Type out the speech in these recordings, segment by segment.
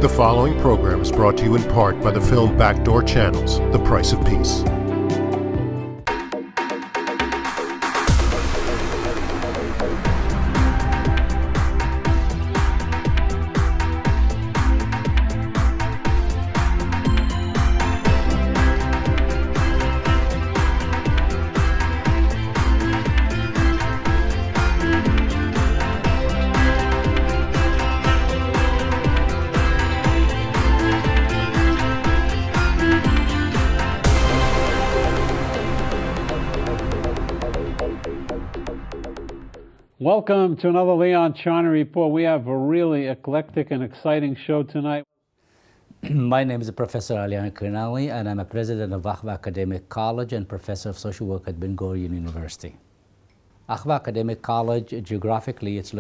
The following program is brought to you in part by the film Backdoor Channels, The Price of Peace. Welcome to another Leon Charney Report. We have a really eclectic and exciting show tonight. My name is Professor Alean Al-Krenawi, and I'm a president of Ahva Academic College and professor of social work at Dore University. Ahva Academic College, geographically, it's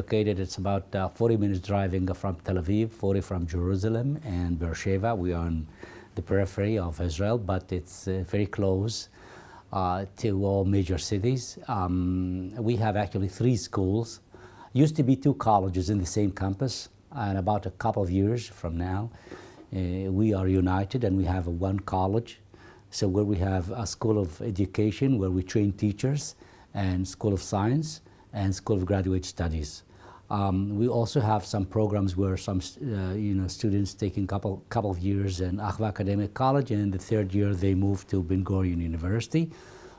about 40 minutes driving from Tel Aviv, 40 from Jerusalem and Beersheba. We are in the periphery of Israel, but it's very close to all major cities. We have actually 3 schools. Used to be 2 colleges in the same campus, and about a couple of years from now, we are united and we have 1 college. So where we have a school of education where we train teachers, and school of science, and school of graduate studies. We also have some programs where some students taking couple of years in Ahva Academic College, and in the 3rd year they move to Dore University.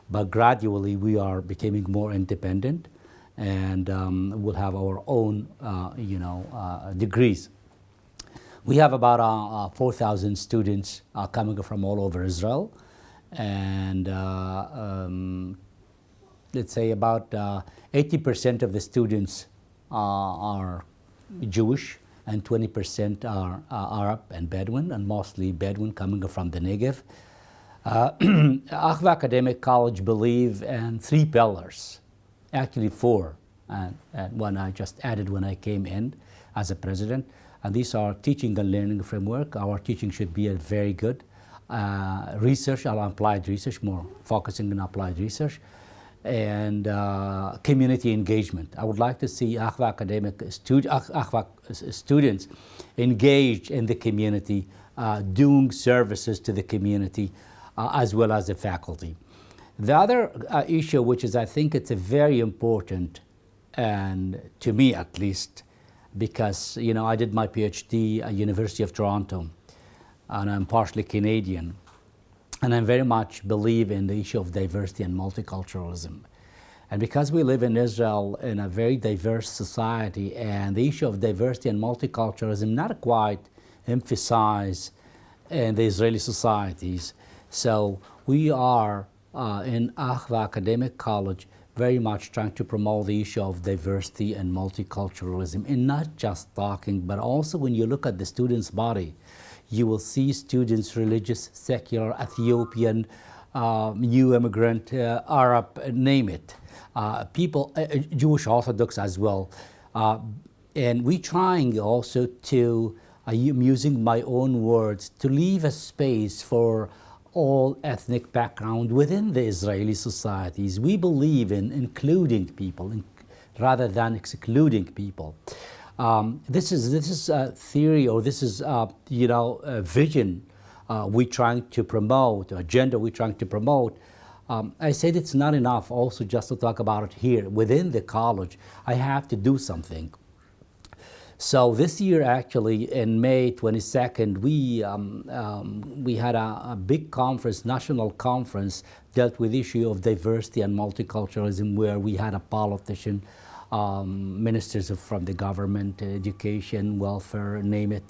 But gradually we are becoming more independent, and we'll have our own degrees. We have about 4,000 students coming from all over Israel, and let's say about 80% of the students are Jewish, and 20% are Arab and Bedouin, and mostly Bedouin coming from the Negev. Ahva Academic College believe in 3 pillars, actually 4, and one I just added when I came in as a president. And these are teaching and learning framework. Our teaching should be very good. Research, applied research, more focusing on applied research. And community engagement. I would like to see Ahva students engaged in the community, doing services to the community, as well as the faculty. The other issue, which is I think it's a very important, and to me at least, because I did my PhD at University of Toronto, and I'm partially Canadian. And I very much believe in the issue of diversity and multiculturalism. And because we live in Israel in a very diverse society, and the issue of diversity and multiculturalism not quite emphasized in the Israeli societies. So we are in Ahva Academic College very much trying to promote the issue of diversity and multiculturalism, and not just talking, but also when you look at the students' body, you will see students, religious, secular, Ethiopian, new immigrant, Arab, name it. People, Jewish Orthodox as well. And we're trying also to, I'm using my own words, to leave a space for all ethnic background within the Israeli societies. We believe in including people rather than excluding people. This is a theory, or this is a vision we're trying to promote, or agenda we're trying to promote. I said it's not enough also just to talk about it here within the college. I have to do something. So this year, actually, in May 22nd, we had a big conference, national conference, dealt with the issue of diversity and multiculturalism, where we had a politician, ministers from the government, education, welfare, name it,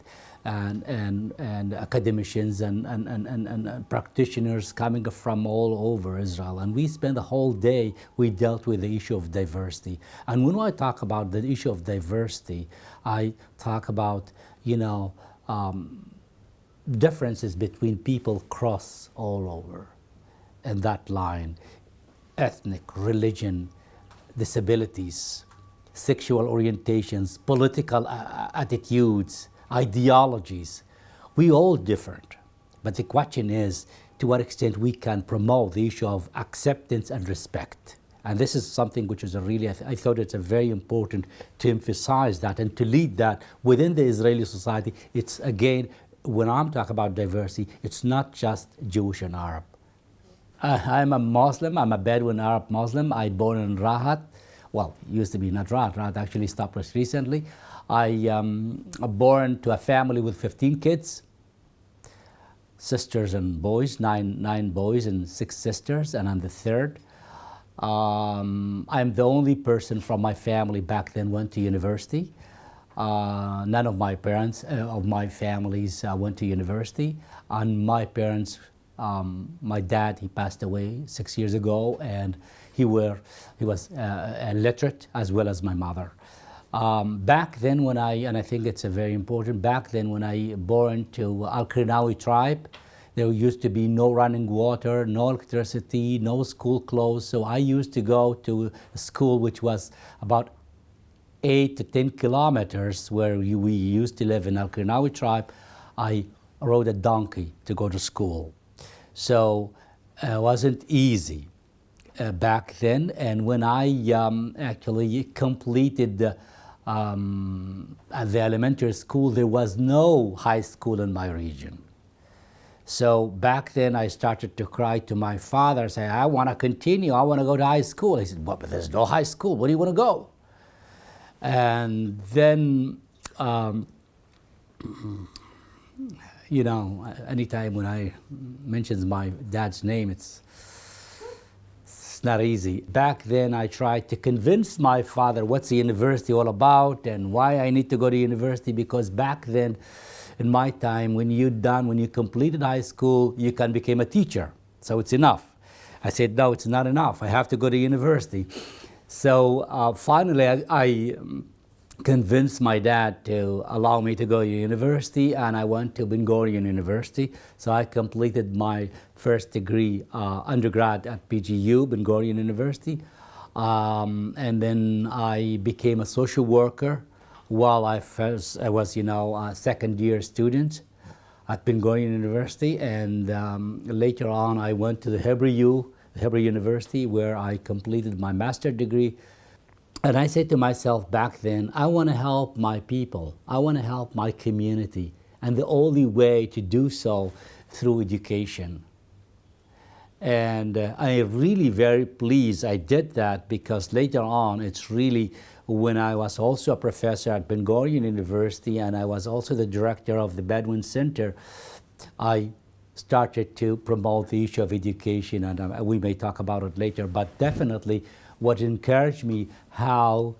and academicians and practitioners coming from all over Israel. And we spent the whole day, we dealt with the issue of diversity. And when I talk about the issue of diversity, I talk about, differences between people cross all over in that line: ethnic, religion, disabilities, sexual orientations, political attitudes, ideologies. We all different, but the question is to what extent we can promote the issue of acceptance and respect And this is something which is a really, I thought it's a very important to emphasize that and to lead that within the Israeli society. It's again, when I'm talking about diversity, it's not just Jewish and Arab. I'm a Muslim, I'm a Bedouin Arab Muslim. I born in Rahat. Well, used to be not Rahat, Rahat actually stopped us recently. I born to a family with 15 kids, sisters and boys, nine boys and 6 sisters, and I'm the third. I'm the only person from my family back then went to university. None of my parents, of my families went to university. And my parents, my dad, he passed away 6 years ago, and he was illiterate, as well as my mother. Back then when and I think it's a very important, back then when I born to Al-Krenawi tribe, there used to be no running water, no electricity, no school clothes. So I used to go to a school which was about 8 to 10 kilometers where we used to live in Al-Krenawi tribe. I rode a donkey to go to school. So it wasn't easy back then. And when I actually completed at the elementary school, there was no high school in my region. So back then I started to cry to my father, say, I want to continue, I want to go to high school. He said, but there's no high school, where do you want to go? And then, you know, anytime when I mention my dad's name, it's not easy. Back then I tried to convince my father what's the university all about and why I need to go to university, because back then, in my time, when you completed high school, you can become a teacher. So it's enough. I said, no, it's not enough. I have to go to university. So finally, I convinced my dad to allow me to go to university, and I went to Ben Gurion University. So I completed my first degree, undergrad at PGU, Ben Gurion University. And then I became a social worker while I was, you know, a second-year student at Ben Gurion University, and later on I went to the Hebrew University, where I completed my master's degree. And I said to myself back then, I want to help my people, I want to help my community, and the only way to do so through education. And I'm really very pleased I did that, because later on it's really, when I was also a professor at Ben Gurion University and I was also the director of the Bedouin Center, I started to promote the issue of education, and we may talk about it later, but definitely what encouraged me how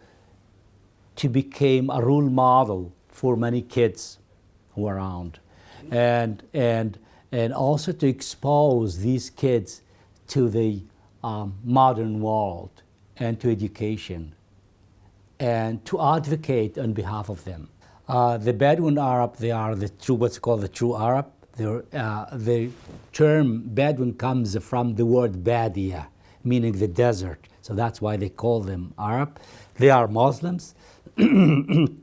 to become a role model for many kids who are around, and also to expose these kids to the modern world and to education, and to advocate on behalf of them. The Bedouin Arab, they are the true, what's called the true Arab. The term Bedouin comes from the word Badia, meaning the desert. So that's why they call them Arab. They are Muslims. In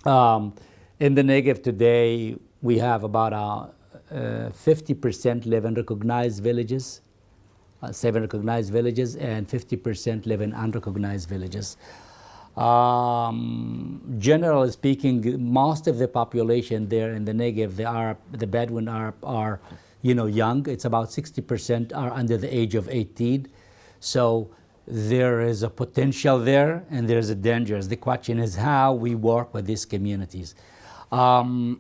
the Negev today, we have about 50% live in recognized villages, 7 recognized villages, and 50% live in unrecognized villages. Generally speaking, most of the population there in the Negev, the Bedouin Arab are, you know, young. It's about 60% are under the age of 18. So there is a potential there, and there's a danger. The question is how we work with these communities. And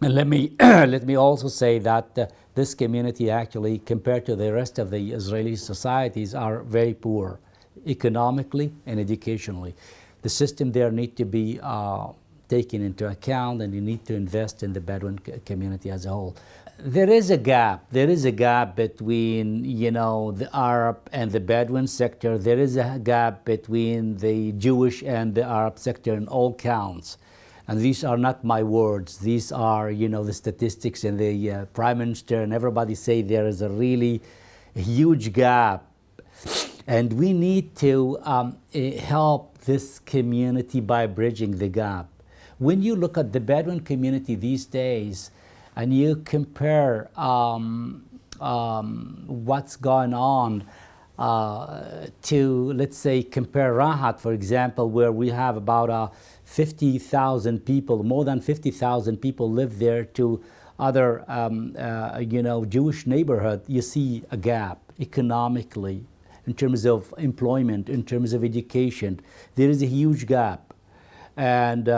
let me also say that this community actually, compared to the rest of the Israeli societies, are very poor economically and educationally. The system there need to be taken into account, and you need to invest in the Bedouin community as a whole. There is a gap. There is a gap between, you know, the Arab and the Bedouin sector. There is a gap between the Jewish and the Arab sector in all counts. And these are not my words. These are, you know, the statistics, and the Prime Minister and everybody say there is a really huge gap. And we need to help this community by bridging the gap. When you look at the Bedouin community these days, and you compare what's going on to, let's say, compare Rahat, for example, where we have about 50,000 people, more than 50,000 people live there, to other, Jewish neighborhood, you see a gap economically, in terms of employment, in terms of education. There is a huge gap. And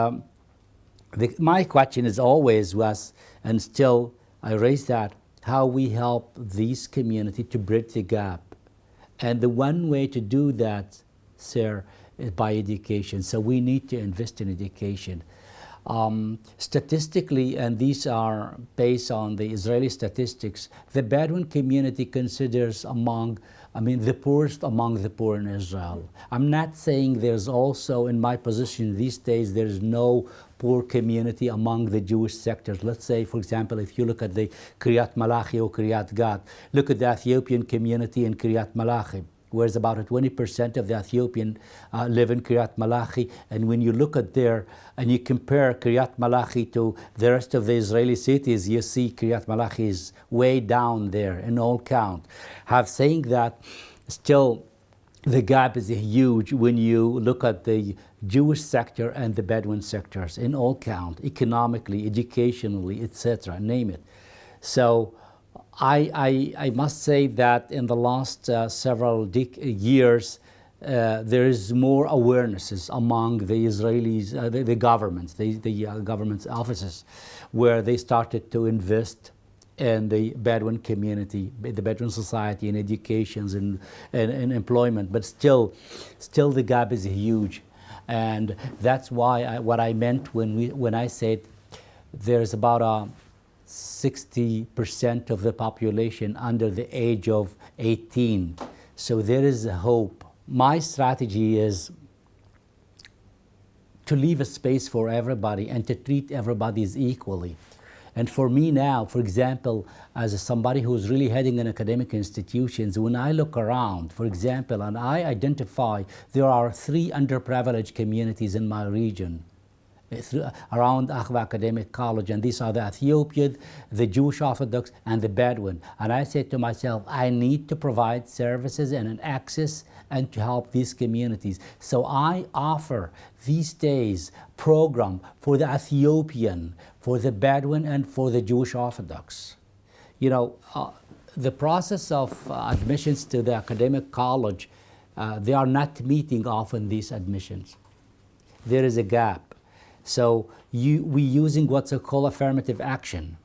my question is always was, and still I raise that, how we help this community to bridge the gap. And the one way to do that, sir, is by education. So we need to invest in education. Statistically, and these are based on the Israeli statistics, the Bedouin community considers the poorest among the poor in Israel. I'm not saying there's also, in my position these days, there's no poor community among the Jewish sectors. Let's say, for example, if you look at the Kiryat Malachi or Kiryat Gat, look at the Ethiopian community in Kiryat Malachi, whereas about 20% of the Ethiopian live in Kiryat Malachi. And when you look at there and you compare Kiryat Malachi to the rest of the Israeli cities, you see Kiryat Malachi is way down there in all count. Saying that, still the gap is huge when you look at the Jewish sector and the Bedouin sectors in all count, economically, educationally, etc., name it. So I must say that in the last several years, there is more awarenesses among the Israelis, the governments, the government's offices, where they started to invest in the Bedouin community, the Bedouin society, in education and employment. But still the gap is huge, and that's why what I meant when I said there's about 60% of the population under the age of 18. So there is a hope. My strategy is to leave a space for everybody and to treat everybody equally. And for me now, for example, as somebody who's really heading in academic institutions, when I look around, for example, and I identify there are 3 underprivileged communities in my region around Akhva Academic College, and these are the Ethiopian, the Jewish Orthodox, and the Bedouin. And I said to myself, I need to provide services and an access and to help these communities. So I offer these days program for the Ethiopian, for the Bedouin, and for the Jewish Orthodox. The process of admissions to the academic college, they are not meeting often these admissions. There is a gap. So we're using what's called affirmative action.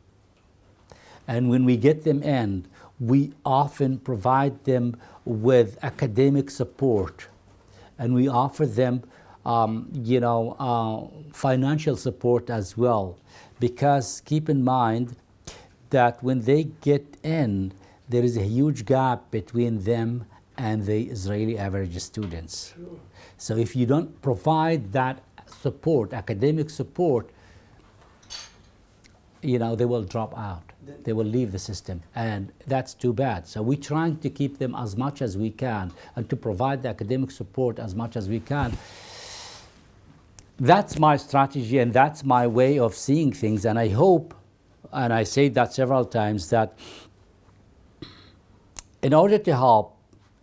And when we get them in, we often provide them with academic support. And we offer them, financial support as well. Because keep in mind that when they get in, there is a huge gap between them and the Israeli average students. Sure. So if you don't provide that support, academic support, they will drop out. They will leave the system, and that's too bad. So we're trying to keep them as much as we can and to provide the academic support as much as we can. That's my strategy and that's my way of seeing things, and I hope, and I say that several times, that in order to help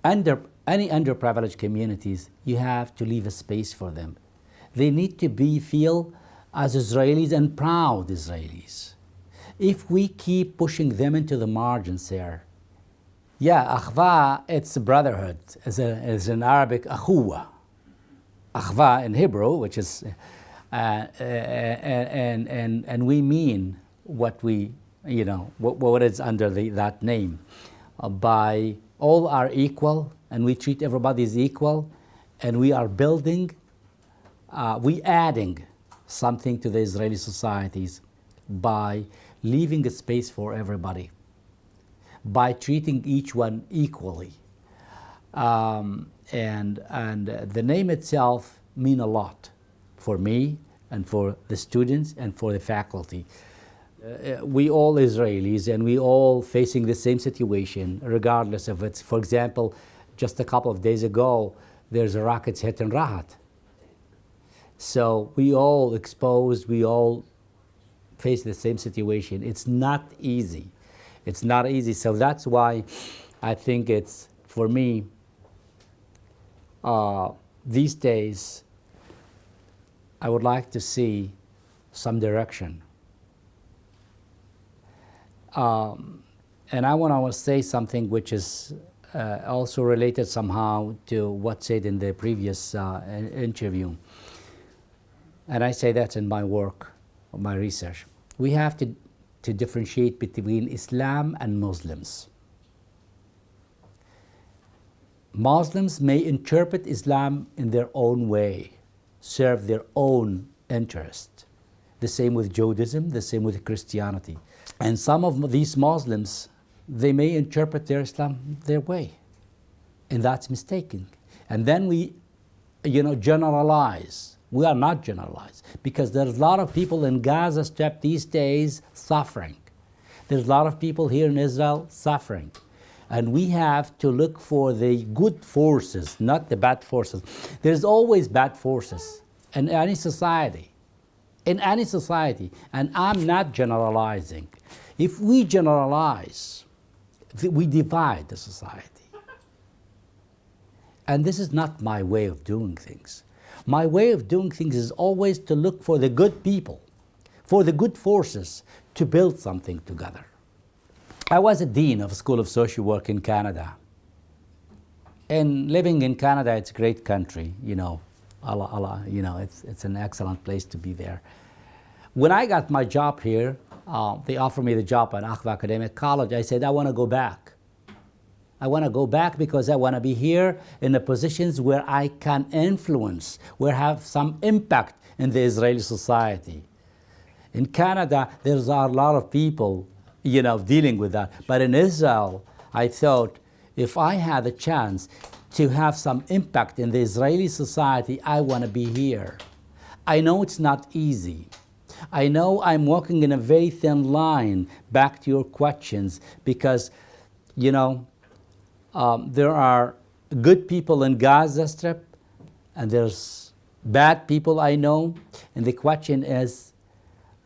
any underprivileged communities, you have to leave a space for them. They need to feel as Israelis and proud Israelis. If we keep pushing them into the margins there, Akhva, it's a brotherhood, it's an Arabic akhuwa. Akhva in Hebrew, which is, and we mean what we, what is under that name. By all are equal, and we treat everybody as equal, and we are building, we adding something to the Israeli societies by leaving a space for everybody, by treating each one equally. And the name itself means a lot for me and for the students and for the faculty. We all Israelis, and we all facing the same situation, regardless of it. For example, just a couple of days ago, there's a rocket's hit in Rahat. So we all exposed, we all face the same situation. It's not easy. It's not easy. So that's why I think it's, for me, these days, I would like to see some direction. And I want to say something which is also related somehow to what's said in the previous interview. And I say that in my work, my research. We have to differentiate between Islam and Muslims. Muslims may interpret Islam in their own way, serve their own interest. The same with Judaism, the same with Christianity. And some of these Muslims, they may interpret their Islam their way, and that's mistaken. And then we, generalize. We are not generalized, because there's a lot of people in Gaza Strip these days suffering. There's a lot of people here in Israel suffering. And we have to look for the good forces, not the bad forces. There's always bad forces in any society. In any society. And I'm not generalizing. If we generalize, we divide the society. And this is not my way of doing things. My way of doing things is always to look for the good people, for the good forces, to build something together. I was a dean of a School of Social Work in Canada. And living in Canada, it's a great country, Allah, it's an excellent place to be there. When I got my job here, they offered me the job at Akhva Academic College. I said, I want to go back. I want to go back because I want to be here in the positions where I can influence, where I have some impact in the Israeli society. In Canada, there's a lot of people, dealing with that. But in Israel, I thought if I had a chance to have some impact in the Israeli society, I want to be here. I know it's not easy. I know I'm walking in a very thin line, back to your questions, because, there are good people in Gaza Strip, and there's bad people I know, and the question is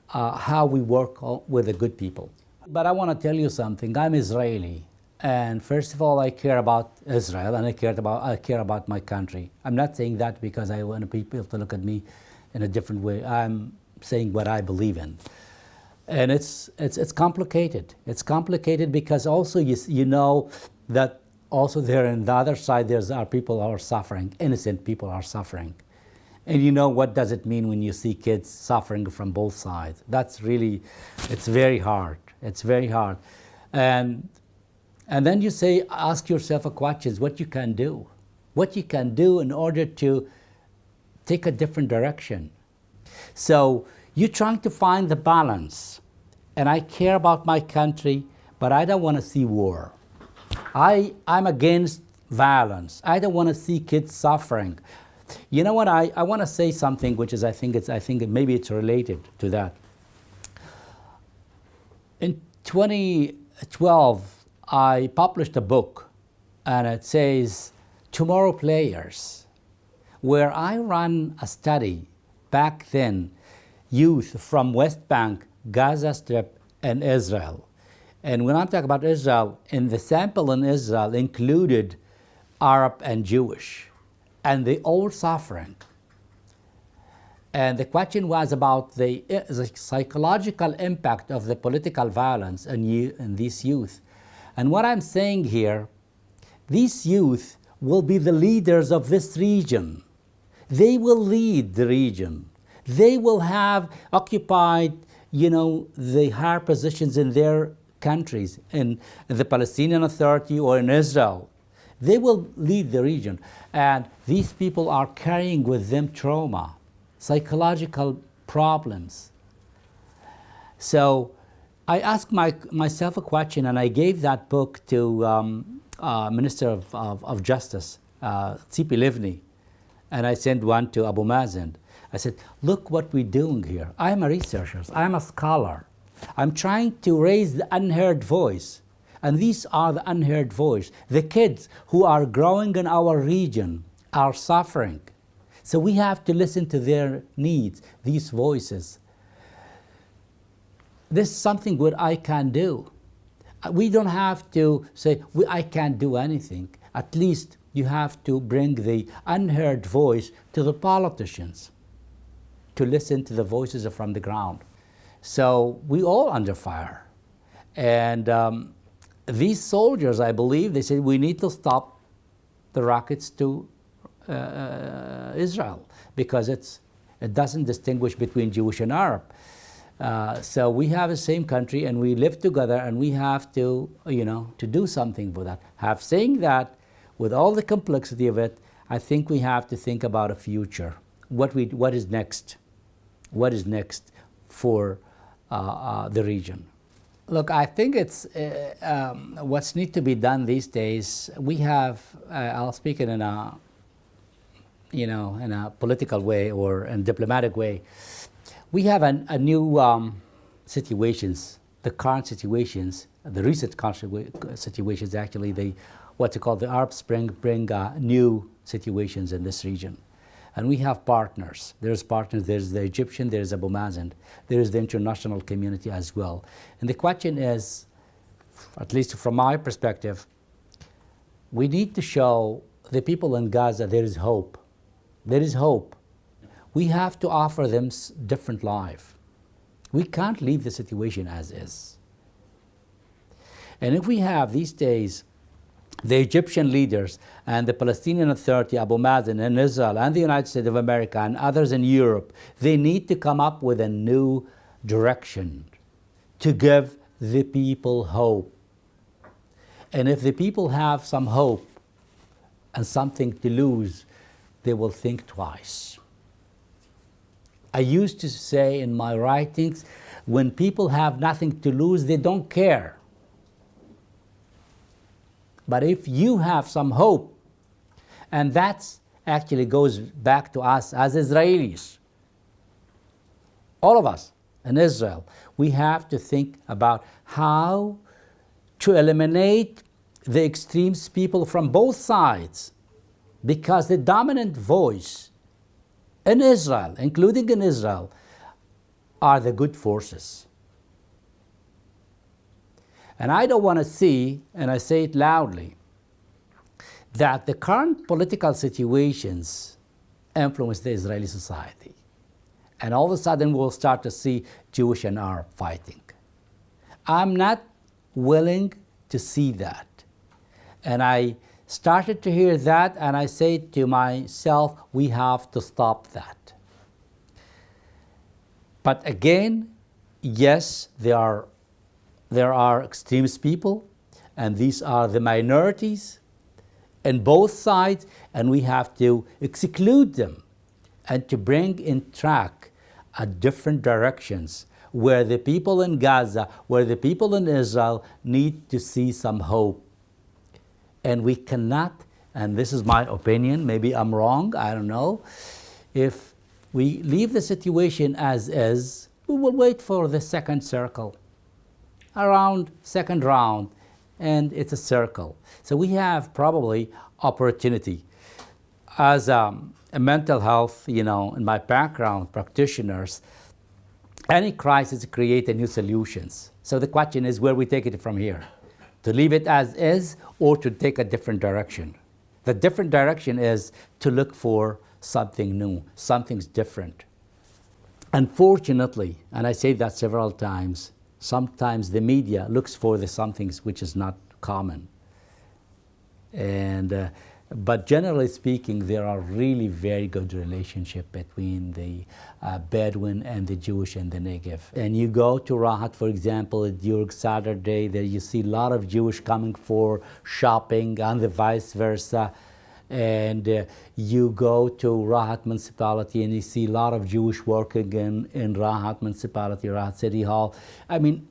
how we work with the good people. But I want to tell you something. I'm Israeli, and first of all, I care about Israel, and I care about my country. I'm not saying that because I want people to look at me in a different way. I'm saying what I believe in. And it's complicated. It's complicated because also you know that also there on the other side there are people who are suffering, innocent people are suffering. And you know what does it mean when you see kids suffering from both sides? That's really, it's very hard. It's very hard. And then you say, ask yourself a question, what you can do. What you can do in order to take a different direction. So you're trying to find the balance. And I care about my country, but I don't want to see war. I'm against violence. I don't want to see kids suffering. You know what? I want to say something which is I think maybe it's related to that. In 2012, I published a book, and it says Tomorrow Players, where I ran a study back then, youth from West Bank, Gaza Strip, and Israel. And when I'm talking about Israel, in the sample in Israel included Arab and Jewish, and they all suffering. And the question was about the psychological impact of the political violence in these youth. And what I'm saying here, these youth will be the leaders of this region. They will lead the region. They will have occupied, the higher positions in their countries, in the Palestinian Authority or in Israel. They will lead the region. And these people are carrying with them trauma, psychological problems. So I asked myself a question, and I gave that book to Minister of Justice, Tzipi Livni, and I sent one to Abu Mazen. I said, look what we're doing here. I'm a researcher. I'm a scholar. I'm trying to raise the unheard voice. And these are the unheard voice. The kids who are growing in our region are suffering. So we have to listen to their needs, these voices. This is something what I can do. We don't have to say, I can't do anything. At least you have to bring the unheard voice to the politicians, to listen to the voices from the ground. So we all under fire. And these soldiers, I believe, they said we need to stop the rockets to Israel because it doesn't distinguish between Jewish and Arab. So we have the same country and we live together and we have to, to do something for that. Saying that, with all the complexity of it, I think we have to think about a future. What is next? What is next for the region? Look, I think it's what's need to be done these days. We have, I'll speak it in a, in a political way or in a diplomatic way. We have a new situations, the current situations, the recent situations actually, what you call the Arab Spring bring new situations in this region. And we have partners. There's partners, there's the Egyptian, there's Abu Mazen, there's the international community as well. And the question is, at least from my perspective, we need to show the people in Gaza there is hope. There is hope. We have to offer them different life. We can't leave the situation as is. And if we have these days the Egyptian leaders and the Palestinian Authority, Abu Mazen and Israel and the United States of America and others in Europe, they need to come up with a new direction to give the people hope. And if the people have some hope and something to lose, they will think twice. I used to say in my writings, when people have nothing to lose, they don't care. But if you have some hope, and that actually goes back to us as Israelis, all of us in Israel, we have to think about how to eliminate the extremist people from both sides, because the dominant voice in Israel, including in Israel, are the good forces. And I don't want to see, and I say it loudly, that the current political situations influence the Israeli society. And all of a sudden we'll start to see Jewish and Arab fighting. I'm not willing to see that. And I started to hear that, and I say to myself, we have to stop that. But again, yes, there are extremist people, and these are the minorities in both sides, and we have to exclude them and to bring in track different directions where the people in Gaza, where the people in Israel need to see some hope. And we cannot, and this is my opinion, maybe I'm wrong, I don't know, if we leave the situation as is, we will wait for the second circle. Around second round, and it's a circle. So we have probably opportunity. As a mental health, in my background, practitioners, any crisis creates new solutions. So the question is where we take it from here. To leave it as is or to take a different direction. The different direction is to look for something new, something's different. Unfortunately, and I say that several times, sometimes the media looks for the somethings which is not common. But generally speaking, there are really very good relationship between the Bedouin and the Jewish in the Negev. And you go to Rahat, for example, during Saturday, there you see a lot of Jewish coming for shopping and the vice versa. And you go to Rahat municipality and you see a lot of Jewish working in Rahat municipality, Rahat City Hall. I mean,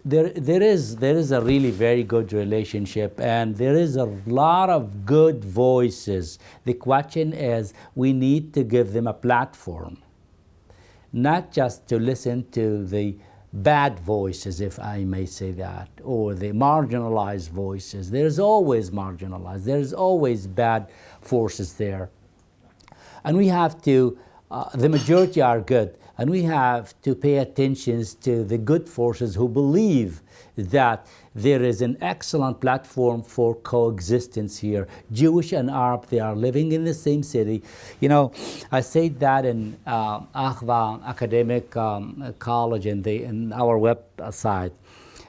there is a really very good relationship, and there is a lot of good voices. The question is, we need to give them a platform, not just to listen to the bad voices, if I may say that, or the marginalized voices. There's always marginalized. There's always bad forces there. And we have to, the majority are good. And we have to pay attention to the good forces who believe that there is an excellent platform for coexistence here. Jewish and Arab, they are living in the same city. You know, I said that in Akhva Academic College in our website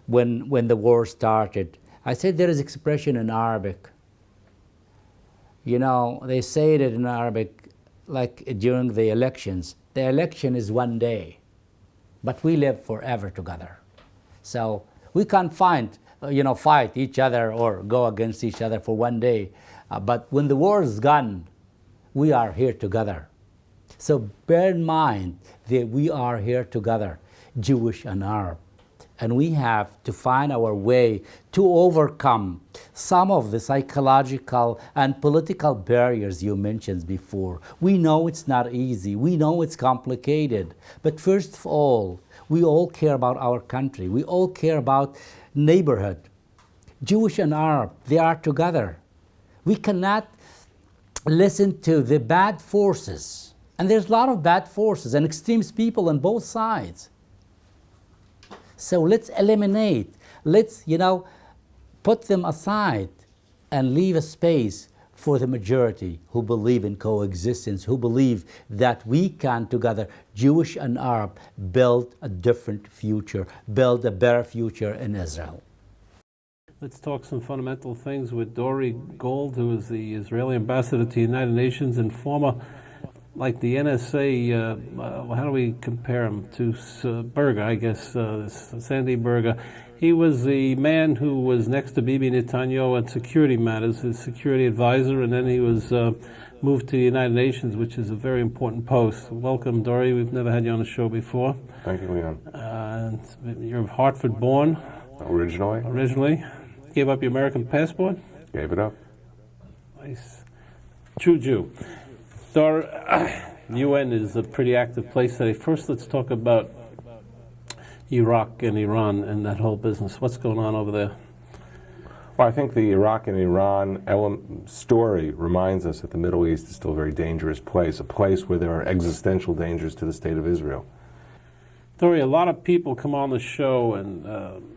when the war started. I said there is expression in Arabic. You know, they say it in Arabic like during the elections. The election is one day, but we live forever together. So we can't fight each other or go against each other for one day. But when the war is gone, we are here together. So bear in mind that we are here together, Jewish and Arab. And we have to find our way to overcome some of the psychological and political barriers you mentioned before. We know it's not easy. We know it's complicated. But first of all, we all care about our country. We all care about neighborhood. Jewish and Arab, they are together. We cannot listen to the bad forces. And there's a lot of bad forces and extremist people on both sides. So let's eliminate, let's, put them aside and leave a space for the majority who believe in coexistence, who believe that we can together, Jewish and Arab, build a different future, build a better future in Israel. Let's talk some fundamental things with Dori Gold, who is the Israeli ambassador to the United Nations and former, like the NSA, how do we compare him to Berger, I guess, Sandy Berger. He was the man who was next to Bibi Netanyahu on security matters, his security advisor, and then he was moved to the United Nations, which is a very important post. Welcome, Dori. We've never had you on the show before. Thank you, Leon. You're Hartford born. Originally. Gave up your American passport? Gave it up. Nice. True Jew. Dor, UN is a pretty active place today. First, let's talk about Iraq and Iran and that whole business. What's going on over there? Well, I think the Iraq and Iran story reminds us that the Middle East is still a very dangerous place, a place where there are existential dangers to the state of Israel. Dori, a lot of people come on the show, and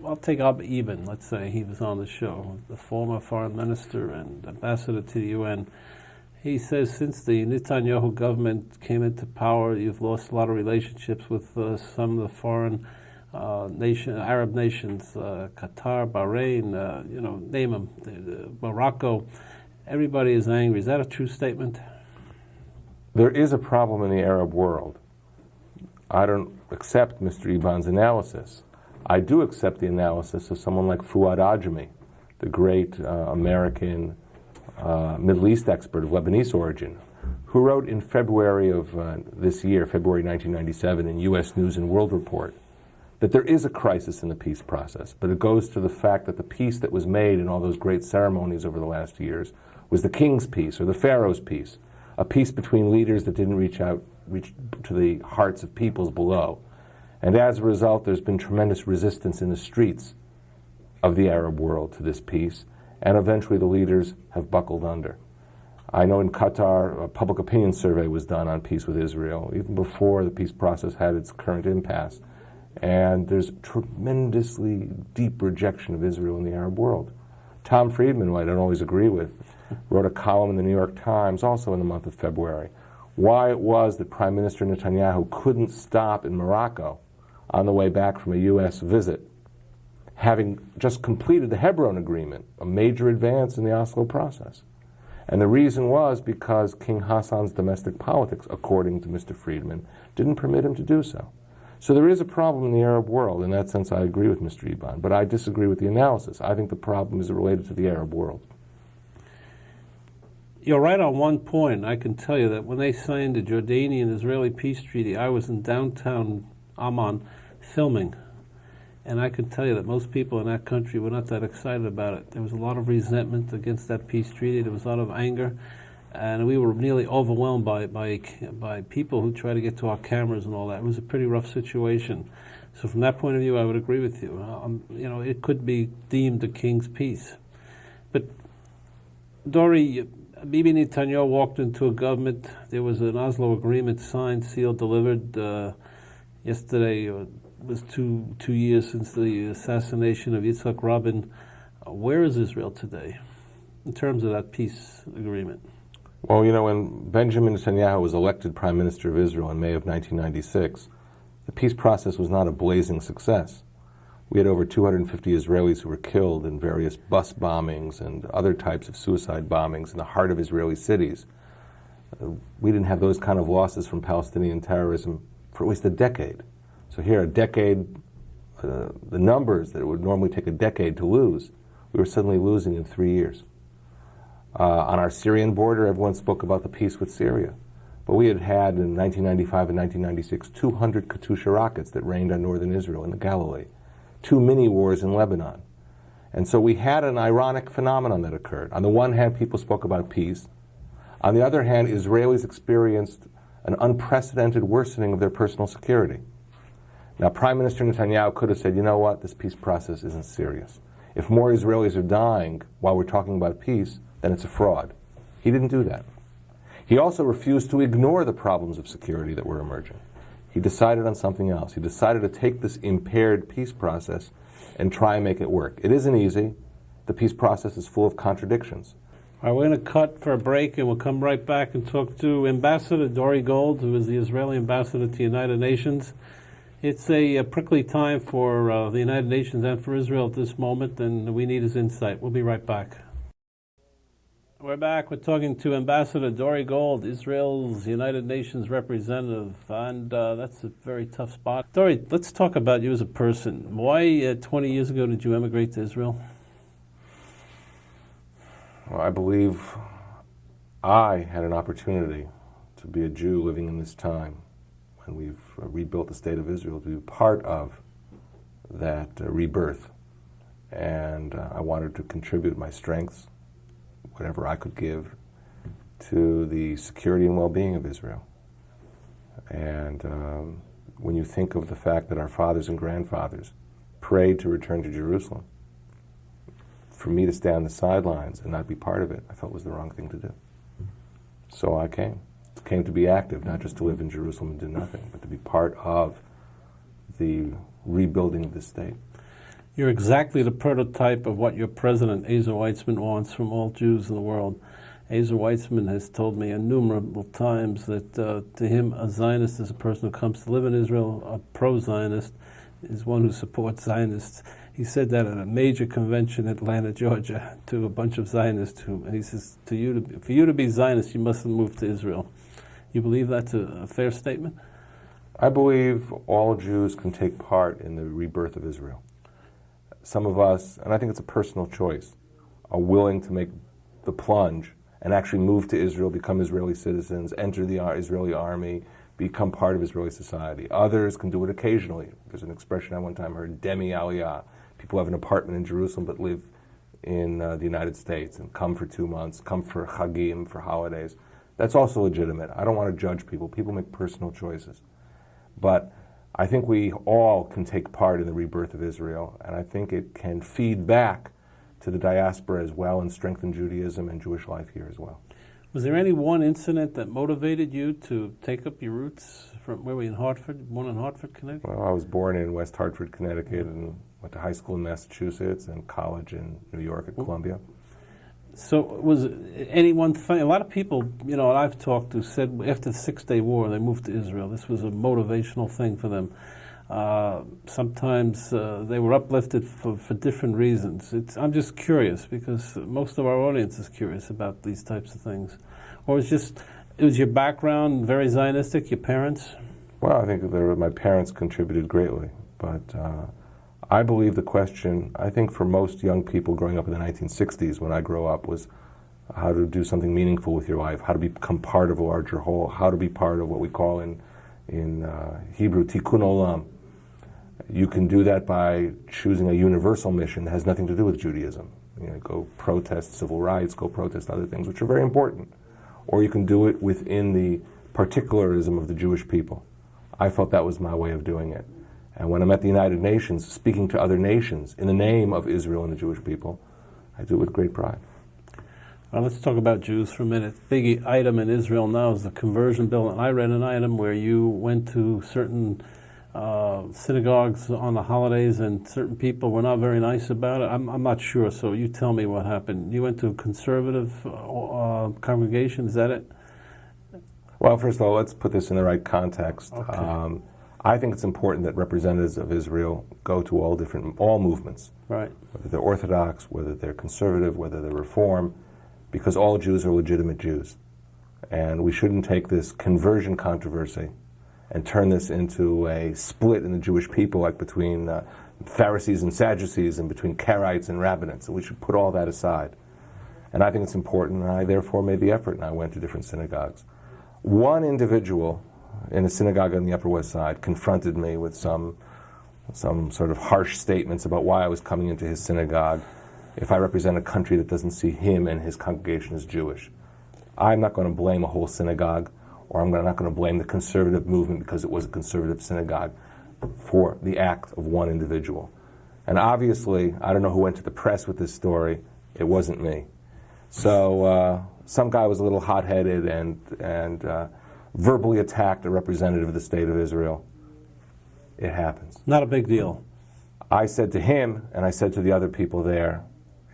I'll take Ab Eben, let's say he was on the show, the former foreign minister and ambassador to the UN. He says since the Netanyahu government came into power, you've lost a lot of relationships with some of the foreign Arab nations, Qatar, Bahrain, name them, Morocco. Everybody is angry. Is that a true statement? There is a problem in the Arab world. I don't accept Mr. Eban's analysis. I do accept the analysis of someone like Fuad Ajami, the great American Middle East expert of Lebanese origin, who wrote in February of this year, February 1997, in U.S. News and World Report, that there is a crisis in the peace process, but it goes to the fact that the peace that was made in all those great ceremonies over the last years was the king's peace or the pharaoh's peace, a peace between leaders that didn't reach to the hearts of peoples below. And as a result, there's been tremendous resistance in the streets of the Arab world to this peace, and eventually the leaders have buckled under. I know in Qatar, a public opinion survey was done on peace with Israel, even before the peace process had its current impasse. And there's tremendously deep rejection of Israel in the Arab world. Tom Friedman, who I don't always agree with, wrote a column in the New York Times, also in the month of February, why it was that Prime Minister Netanyahu couldn't stop in Morocco on the way back from a U.S. visit, having just completed the Hebron Agreement, a major advance in the Oslo process. And the reason was because King Hassan's domestic politics, according to Mr. Friedman, didn't permit him to do so. So there is a problem in the Arab world. In that sense, I agree with Mr. Eban, but I disagree with the analysis. I think the problem is related to the Arab world. You're right on one point. I can tell you that when they signed the Jordanian-Israeli peace treaty, I was in downtown Amman filming. And I can tell you that most people in that country were not that excited about it. There was a lot of resentment against that peace treaty. There was a lot of anger. And we were nearly overwhelmed by people who tried to get to our cameras and all that. It was a pretty rough situation. So from that point of view, I would agree with you. It could be deemed a king's peace. But, Dori, Bibi Netanyahu walked into a government. There was an Oslo agreement signed, sealed, delivered. Yesterday was two years since the assassination of Yitzhak Rabin. Where is Israel today in terms of that peace agreement? Well, when Benjamin Netanyahu was elected Prime Minister of Israel in May of 1996, the peace process was not a blazing success. We had over 250 Israelis who were killed in various bus bombings and other types of suicide bombings in the heart of Israeli cities. We didn't have those kind of losses from Palestinian terrorism for at least a decade. So here, a decade, the numbers that it would normally take a decade to lose, we were suddenly losing in 3 years. On our Syrian border, everyone spoke about the peace with Syria. But we had in 1995 and 1996, 200 Katyusha rockets that rained on northern Israel in the Galilee, 2 mini-wars in Lebanon. And so we had an ironic phenomenon that occurred. On the one hand, people spoke about peace. On the other hand, Israelis experienced an unprecedented worsening of their personal security. Now, Prime Minister Netanyahu could have said, you know what, this peace process isn't serious. If more Israelis are dying while we're talking about peace, then it's a fraud. He didn't do that. He also refused to ignore the problems of security that were emerging. He decided on something else. He decided to take this impaired peace process and try and make it work. It isn't easy. The peace process is full of contradictions. All right, we're going to cut for a break, and we'll come right back and talk to Ambassador Dori Gold, who is the Israeli ambassador to the United Nations. It's a prickly time for the United Nations and for Israel at this moment, and we need his insight. We'll be right back. We're back. We're talking to Ambassador Dori Gold, Israel's United Nations representative, and that's a very tough spot. Dori, let's talk about you as a person. Why 20 years ago did you emigrate to Israel? Well, I believe I had an opportunity to be a Jew living in this time when we've rebuilt the state of Israel, to be part of that rebirth. And I wanted to contribute my strengths, whatever I could give, to the security and well-being of Israel. And when you think of the fact that our fathers and grandfathers prayed to return to Jerusalem, for me to stay on the sidelines and not be part of it, I felt was the wrong thing to do. So I came. Came to be active, not just to live in Jerusalem and do nothing, but to be part of the rebuilding of the state. You're exactly the prototype of what your president, Ezer Weitzman, wants from all Jews in the world. Ezer Weitzman has told me innumerable times that to him, a Zionist is a person who comes to live in Israel. A pro-Zionist is one who supports Zionists. He said that at a major convention in Atlanta, Georgia, to a bunch of Zionists. And he says, for you to be Zionist, you mustn't move to Israel. You believe that's a fair statement? I believe all Jews can take part in the rebirth of Israel. Some of us, and I think it's a personal choice, are willing to make the plunge and actually move to Israel, become Israeli citizens, enter the Israeli army, become part of Israeli society. Others can do it occasionally. There's an expression I one time heard, demi aliyah. People have an apartment in Jerusalem but live in the United States and come for 2 months, come for chagim, for holidays. That's also legitimate. I don't want to judge people. People make personal choices. But I think we all can take part in the rebirth of Israel, and I think it can feed back to the diaspora as well and strengthen Judaism and Jewish life here as well. Was there any one incident that motivated you to take up your roots from, where were you, in Hartford? Born in Hartford, Connecticut? Well, I was born in West Hartford, Connecticut, and went to high school in Massachusetts and college in New York at Columbia. So was anyone, a lot of people, I've talked to said after the 6-Day War they moved to Israel. This was a motivational thing for them. Sometimes they were uplifted for different reasons. I'm just curious because most of our audience is curious about these types of things. Or it was your background very Zionistic, your parents? Well, I think my parents contributed greatly, but I believe the question, I think for most young people growing up in the 1960s when I grew up, was how to do something meaningful with your life, how to become part of a larger whole, how to be part of what we call in Hebrew tikkun olam. You can do that by choosing a universal mission that has nothing to do with Judaism. Go protest civil rights, go protest other things, which are very important. Or you can do it within the particularism of the Jewish people. I felt that was my way of doing it. And when I'm at the United Nations, speaking to other nations in the name of Israel and the Jewish people, I do it with great pride. Well, let's talk about Jews for a minute. Big item in Israel now is the conversion bill. And I read an item where you went to certain synagogues on the holidays, and certain people were not very nice about it. I'm not sure, so you tell me what happened. You went to a conservative congregation, is that it? Well, first of all, let's put this in the right context. Okay. I think it's important that representatives of Israel go to all movements, Right. whether they're Orthodox, whether they're conservative, whether they're Reform, because all Jews are legitimate Jews. And we shouldn't take this conversion controversy and turn this into a split in the Jewish people, like between Pharisees and Sadducees and between Karaites and Rabbinites. So we should put all that aside. And I think it's important, and I therefore made the effort, and I went to different synagogues. One individual in a synagogue on the Upper West Side confronted me with some sort of harsh statements about why I was coming into his synagogue if I represent a country that doesn't see him and his congregation as Jewish. I'm not going to blame a whole synagogue, or I'm not going to blame the conservative movement because it was a conservative synagogue for the act of one individual. And obviously, I don't know who went to the press with this story. It wasn't me. So some guy was a little hot-headed and verbally attacked a representative of the State of Israel. It happens. Not a big deal. I said to him, and I said to the other people there,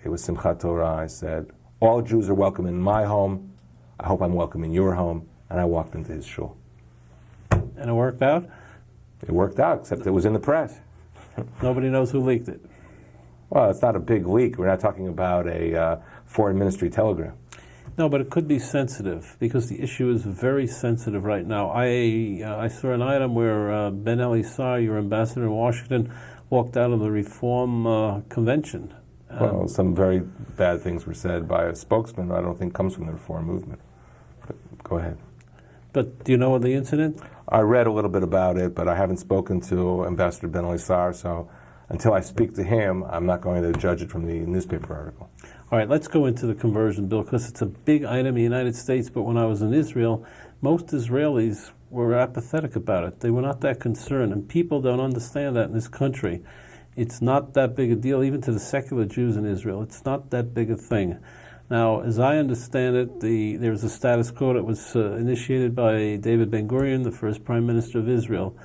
it was Simchat Torah, I said, all Jews are welcome in my home. I hope I'm welcome in your home. And I walked into his shul. And it worked out? It worked out, except it was in the press. Nobody knows who leaked it. Well, it's not a big leak. We're not talking about a foreign ministry telegram. No, but it could be sensitive, because the issue is very sensitive right now. I saw an item where Ben Elisar, your ambassador in Washington, walked out of the Reform convention. Well, some very bad things were said by a spokesman I don't think comes from the Reform movement. But go ahead. But do you know of the incident? I read a little bit about it, but I haven't spoken to Ambassador Ben Elisar, so until I speak to him, I'm not going to judge it from the newspaper article. All right, let's go into the conversion bill, because it's a big item in the United States, but when I was in Israel, most Israelis were apathetic about it. They were not that concerned, and people don't understand that in this country. It's not that big a deal, even to the secular Jews in Israel. It's not that big a thing. Now, as I understand it, there was a status quo that was initiated by David Ben-Gurion, the first prime minister of Israel,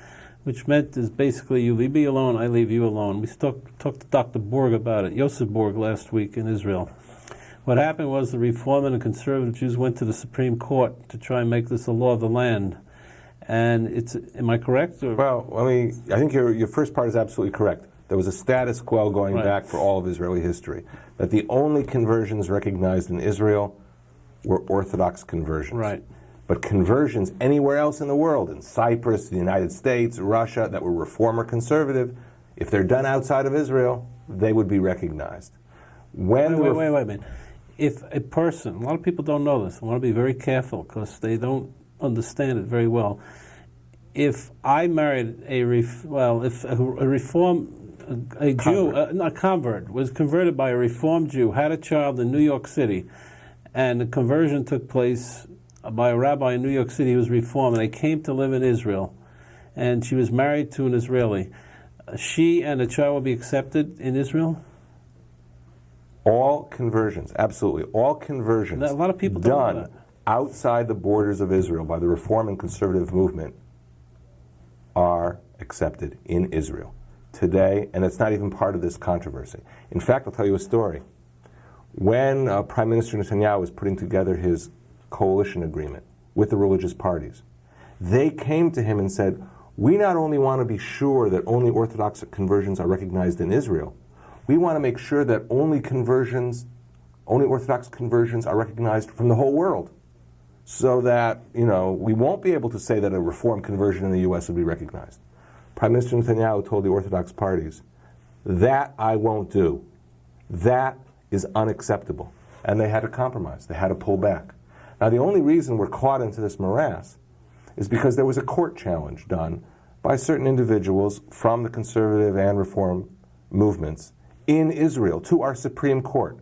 which meant is basically, you leave me alone, I leave you alone. We talked to Dr. Borg about it, Yosef Borg, last week in Israel. What happened was the Reform and the conservative Jews went to the Supreme Court to try and make this a law of the land. And am I correct? Or? Well, I think your first part is absolutely correct. There was a status quo going back for all of Israeli history, that the only conversions recognized in Israel were Orthodox conversions. Right. But conversions anywhere else in the world, in Cyprus, the United States, Russia, that were Reform or conservative, if they're done outside of Israel, they would be recognized. Wait a minute. If a person, a lot of people don't know this, I want to be very careful because they don't understand it very well. If I married if a Jew, a convert, was converted by a Reformed Jew, had a child in New York City, and the conversion took place by a rabbi in New York City who was Reformed, and they came to live in Israel, and she was married to an Israeli, she and the child will be accepted in Israel? All conversions, absolutely, all conversions A lot of people don't know done that. outside the borders of Israel by the Reform and conservative movement are accepted in Israel today, and it's not even part of this controversy. In fact, I'll tell you a story. When Prime Minister Netanyahu was putting together his coalition agreement with the religious parties, they came to him and said, we not only want to be sure that only Orthodox conversions are recognized in Israel, we want to make sure that only Orthodox conversions are recognized from the whole world, so that, we won't be able to say that a Reform conversion in the U.S. would be recognized. Prime Minister Netanyahu told the Orthodox parties, that I won't do. That is unacceptable. And they had to compromise. They had to pull back. Now, the only reason we're caught into this morass is because there was a court challenge done by certain individuals from the conservative and Reform movements in Israel to our Supreme Court.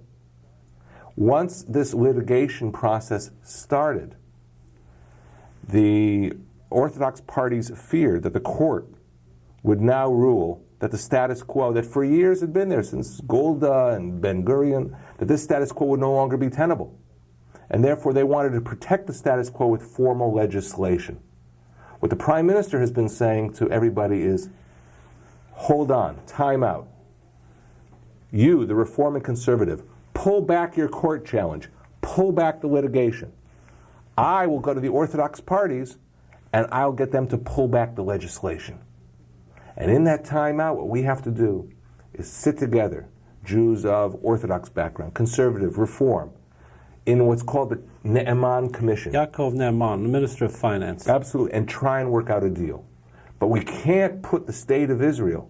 Once this litigation process started, the Orthodox parties feared that the court would now rule that the status quo that for years had been there since Golda and Ben-Gurion, that this status quo would no longer be tenable. And therefore they wanted to protect the status quo with formal legislation. What the Prime Minister has been saying to everybody is, hold on, time out. You, the Reform and Conservative, pull back your court challenge, pull back the litigation. I will go to the Orthodox parties and I'll get them to pull back the legislation. And in that time out, what we have to do is sit together, Jews of Orthodox background, conservative, reform, in what's called the Ne'eman Commission. Yaakov Ne'eman, the Minister of Finance. Absolutely, and try and work out a deal. But we can't put the state of Israel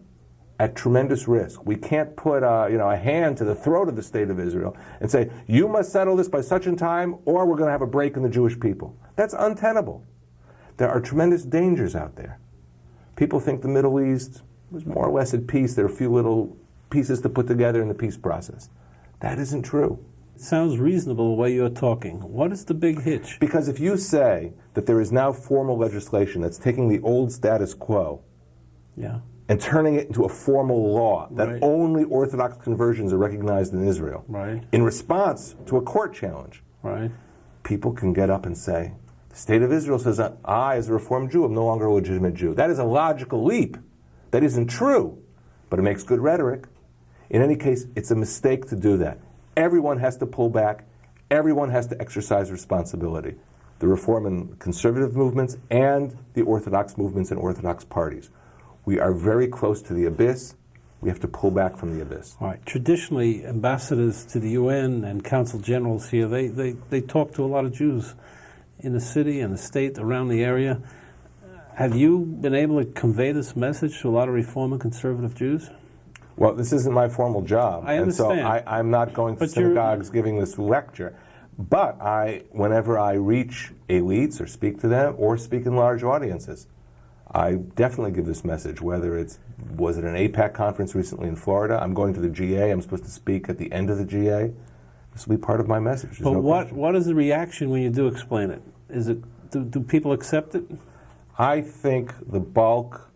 at tremendous risk. We can't put a hand to the throat of the state of Israel and say, you must settle this by such a time or we're going to have a break in the Jewish people. That's untenable. There are tremendous dangers out there. People think the Middle East was more or less at peace. There are a few little pieces to put together in the peace process. That isn't true. It sounds reasonable the way you're talking. What is the big hitch? Because if you say that there is now formal legislation that's taking the old status quo and turning it into a formal law that only Orthodox conversions are recognized in Israel in response to a court challenge, people can get up and say, the state of Israel says, I, as a Reformed Jew, am no longer a legitimate Jew. That is a logical leap. That isn't true, but it makes good rhetoric. In any case, it's a mistake to do that. Everyone has to pull back. Everyone has to exercise responsibility. The Reform and Conservative movements and the Orthodox movements and Orthodox parties. We are very close to the abyss. We have to pull back from the abyss. All right. Traditionally, ambassadors to the UN and consul generals here, they talk to a lot of Jews in the city and the state around the area. Have you been able to convey this message to a lot of Reform and Conservative Jews? Well, this isn't my formal job. I understand. And so I'm not going to synagogues giving this lecture. But whenever I reach elites or speak to them or speak in large audiences, I definitely give this message, whether was it an APAC conference recently in Florida? I'm going to the GA. I'm supposed to speak at the end of the GA. This will be part of my message. But what is the reaction when you do explain it? Do people accept it? I think the bulk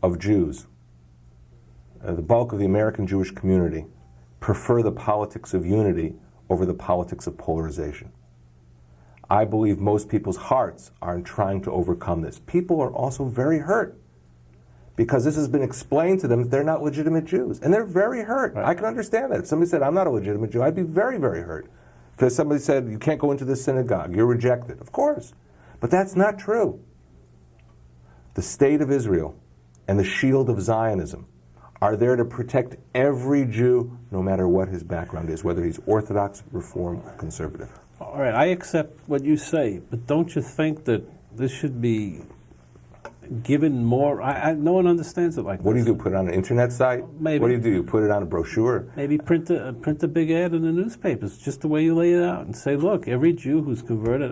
of Jews, the bulk of the American Jewish community, prefer the politics of unity over the politics of polarization. I believe most people's hearts are trying to overcome this. People are also very hurt because this has been explained to them that they're not legitimate Jews. And they're very hurt. I can understand that. If somebody said, I'm not a legitimate Jew, I'd be very, very hurt. If somebody said, you can't go into this synagogue, you're rejected. Of course. But that's not true. The state of Israel and the shield of Zionism are there to protect every Jew, no matter what his background is, whether he's Orthodox, Reform, or Conservative. All right, I accept what you say, but don't you think that this should be given more? No one understands it like What this. do you do, put it on an internet site? Maybe. What do? You put it on a brochure? Maybe print a big ad in the newspapers, just the way you lay it out, and say, look, every Jew who's converted,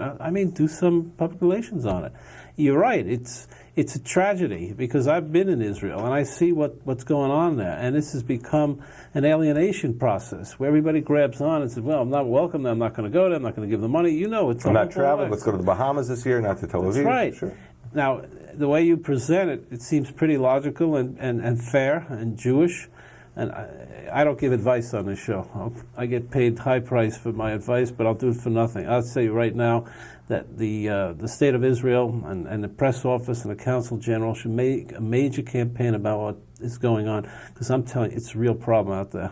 do some public relations on it. You're right, it's a tragedy, because I've been in Israel, and I see what's going on there, and this has become an alienation process, where everybody grabs on and says, well, I'm not welcome there, I'm not going to go there, I'm not going to give them money. It's I'm not traveling, let's go to the Bahamas this year, not to Tel Aviv. That's right. Sure. Now, the way you present it, it seems pretty logical and fair and Jewish. And I don't give advice on this show. I get paid high price for my advice, but I'll do it for nothing. I'll say right now that the state of Israel and the press office and the consul general should make a major campaign about what is going on, because I'm telling you, it's a real problem out there.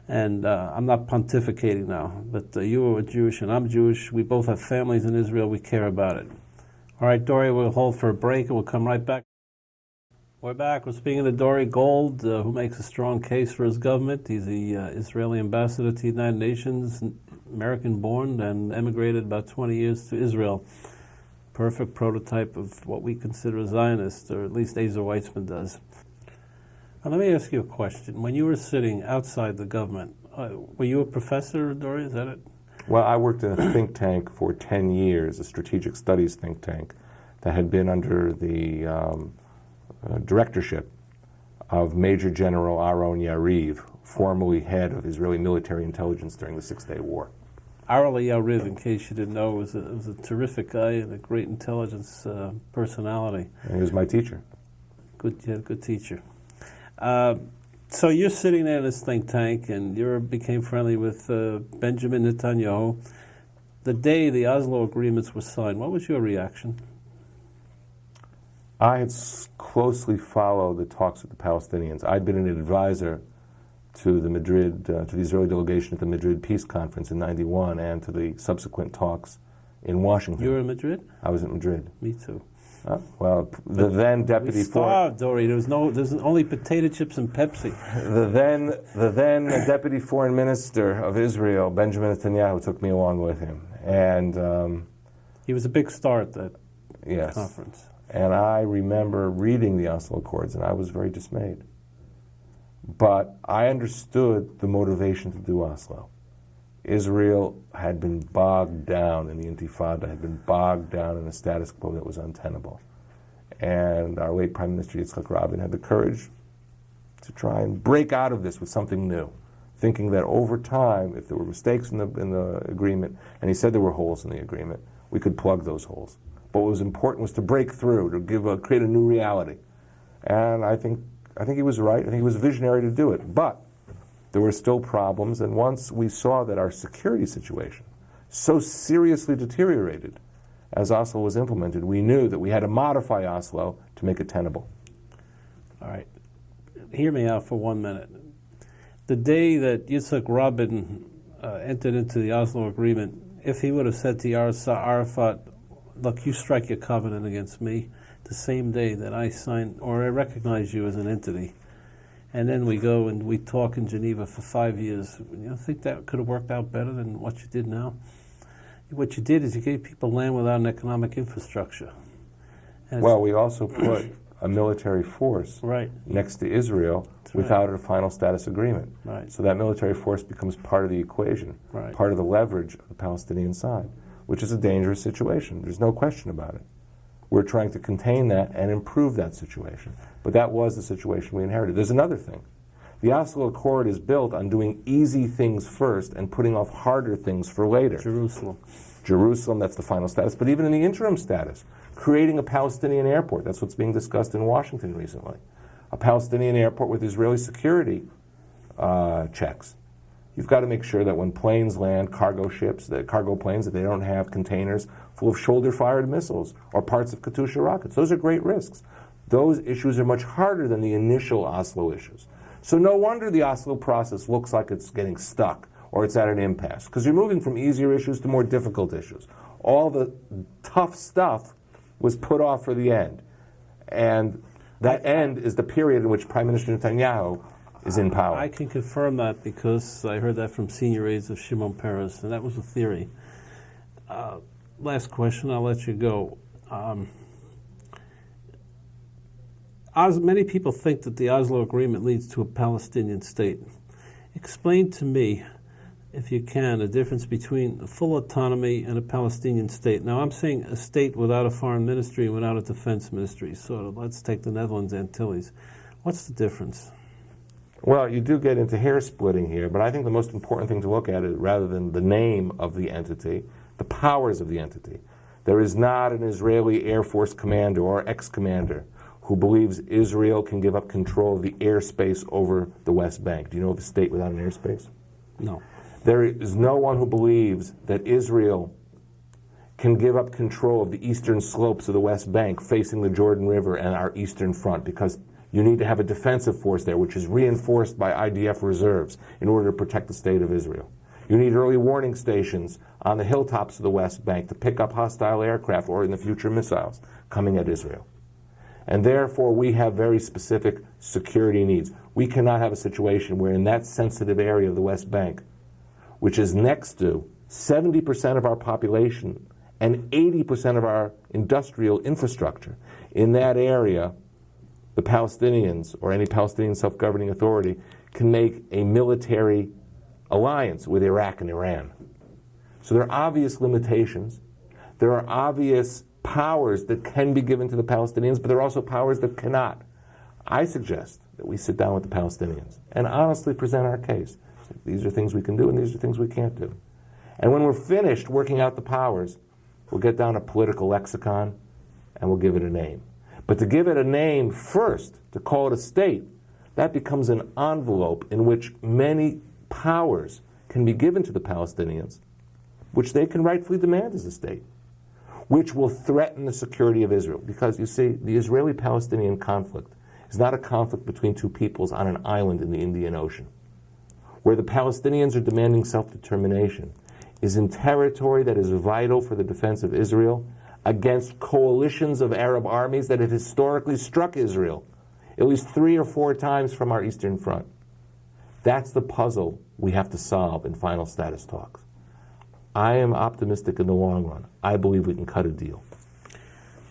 And I'm not pontificating now, but you are Jewish and I'm Jewish. We both have families in Israel. We care about it. All right, Dore, we'll hold for a break and we'll come right back. We're back. We're speaking to Dori Gold, who makes a strong case for his government. He's the Israeli ambassador to the United Nations, American-born, and emigrated about 20 years to Israel. Perfect prototype of what we consider a Zionist, or at least Ezer Weitzman does. Now, let me ask you a question. When you were sitting outside the government, were you a professor, Dori? Is that it? Well, I worked in a think tank for 10 years, a strategic studies think tank that had been under the directorship of Major General Aaron Yariv, formerly head of Israeli military intelligence during the Six-Day War. Aaron Yariv, in case you didn't know, was a terrific guy and a great intelligence personality. And he was my teacher. Good teacher. So you're sitting there in this think tank, and you became friendly with Benjamin Netanyahu. The day the Oslo agreements were signed, what was your reaction? I had closely followed the talks with the Palestinians. I'd been an advisor to the Israeli delegation at the Madrid Peace Conference in '91 and to the subsequent talks in Washington. You were in Madrid? I was in Madrid. Me too. Well, the then deputy We starved, Dori. There's only potato chips and Pepsi. The then deputy foreign minister of Israel, Benjamin Netanyahu, took me along with him, and he was a big star at that yes. conference. And I remember reading the Oslo Accords, and I was very dismayed. But I understood the motivation to do Oslo. Israel had been bogged down in the Intifada, had been bogged down in a status quo that was untenable. And our late Prime Minister Yitzhak Rabin had the courage to try and break out of this with something new, thinking that over time, if there were mistakes in the agreement, and he said there were holes in the agreement, we could plug those holes. But what was important was to break through, to create a new reality. And I think he was right. I think he was visionary to do it. But there were still problems, and once we saw that our security situation so seriously deteriorated as Oslo was implemented, we knew that we had to modify Oslo to make it tenable. All right. Hear me out for 1 minute. The day that Yitzhak Rabin entered into the Oslo Agreement, if he would have said to Yasser Arafat, look, you strike your covenant against me, the same day that I sign, or I recognize you as an entity, and then we go and we talk in Geneva for 5 years, you don't think that could have worked out better than what you did now? What you did is you gave people land without an economic infrastructure. And well, we also put a military force right next to Israel without a final status agreement. Right. So that military force becomes part of the equation, part of the leverage of the Palestinian side, which is a dangerous situation. There's no question about it. We're trying to contain that and improve that situation. But that was the situation we inherited. There's another thing. The Oslo Accord is built on doing easy things first and putting off harder things for later. Jerusalem, that's the final status. But even in the interim status, creating a Palestinian airport, that's what's being discussed in Washington recently. A Palestinian airport with Israeli security checks. You've got to make sure that when planes land, cargo ships, cargo planes, that they don't have containers full of shoulder-fired missiles or parts of Katyusha rockets. Those are great risks. Those issues are much harder than the initial Oslo issues. So no wonder the Oslo process looks like it's getting stuck or it's at an impasse, because you're moving from easier issues to more difficult issues. All the tough stuff was put off for the end. And that end is the period in which Prime Minister Netanyahu is in power. I can confirm that because I heard that from senior aides of Shimon Peres, and that was a theory. Last question, I'll let you go. Many people think that the Oslo Agreement leads to a Palestinian state. Explain to me, if you can, the difference between a full autonomy and a Palestinian state. Now, I'm saying a state without a foreign ministry and without a defense ministry. So let's take the Netherlands Antilles. What's the difference? Well, you do get into hair splitting here, but I think the most important thing to look at is rather than the name of the entity, the powers of the entity. There is not an Israeli Air Force commander or ex-commander who believes Israel can give up control of the airspace over the West Bank. Do you know of a state without an airspace? No. There is no one who believes that Israel can give up control of the eastern slopes of the West Bank facing the Jordan River and our eastern front, because you need to have a defensive force there, which is reinforced by IDF reserves in order to protect the state of Israel. You need early warning stations on the hilltops of the West Bank to pick up hostile aircraft or, in the future, missiles coming at Israel. And therefore, we have very specific security needs. We cannot have a situation where in that sensitive area of the West Bank, which is next to 70% of our population and 80% of our industrial infrastructure, in that area, the Palestinians or any Palestinian self-governing authority can make a military alliance with Iraq and Iran. So there are obvious limitations. There are obvious powers that can be given to the Palestinians, but there are also powers that cannot. I suggest that we sit down with the Palestinians and honestly present our case. These are things we can do and these are things we can't do. And when we're finished working out the powers, we'll get down a political lexicon and we'll give it a name. But to give it a name first, to call it a state, that becomes an envelope in which many powers can be given to the Palestinians, which they can rightfully demand as a state. which will threaten the security of Israel. Because, you see, the Israeli-Palestinian conflict is not a conflict between two peoples on an island in the Indian Ocean. Where the Palestinians are demanding self-determination is in territory that is vital for the defense of Israel against coalitions of Arab armies that have historically struck Israel at least 3 or 4 times from our Eastern Front. That's the puzzle we have to solve in final status talks. I am optimistic in the long run. I believe we can cut a deal.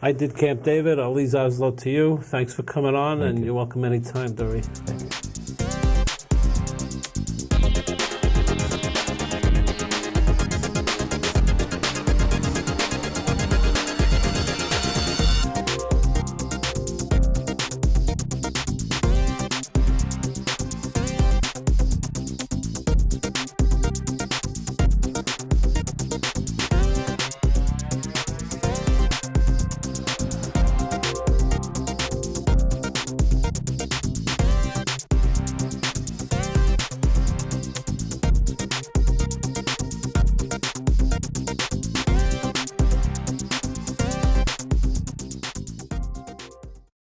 I did Camp David. Ali Zaslow to you. Thanks for coming on, and you're welcome anytime, Dori. Thank you.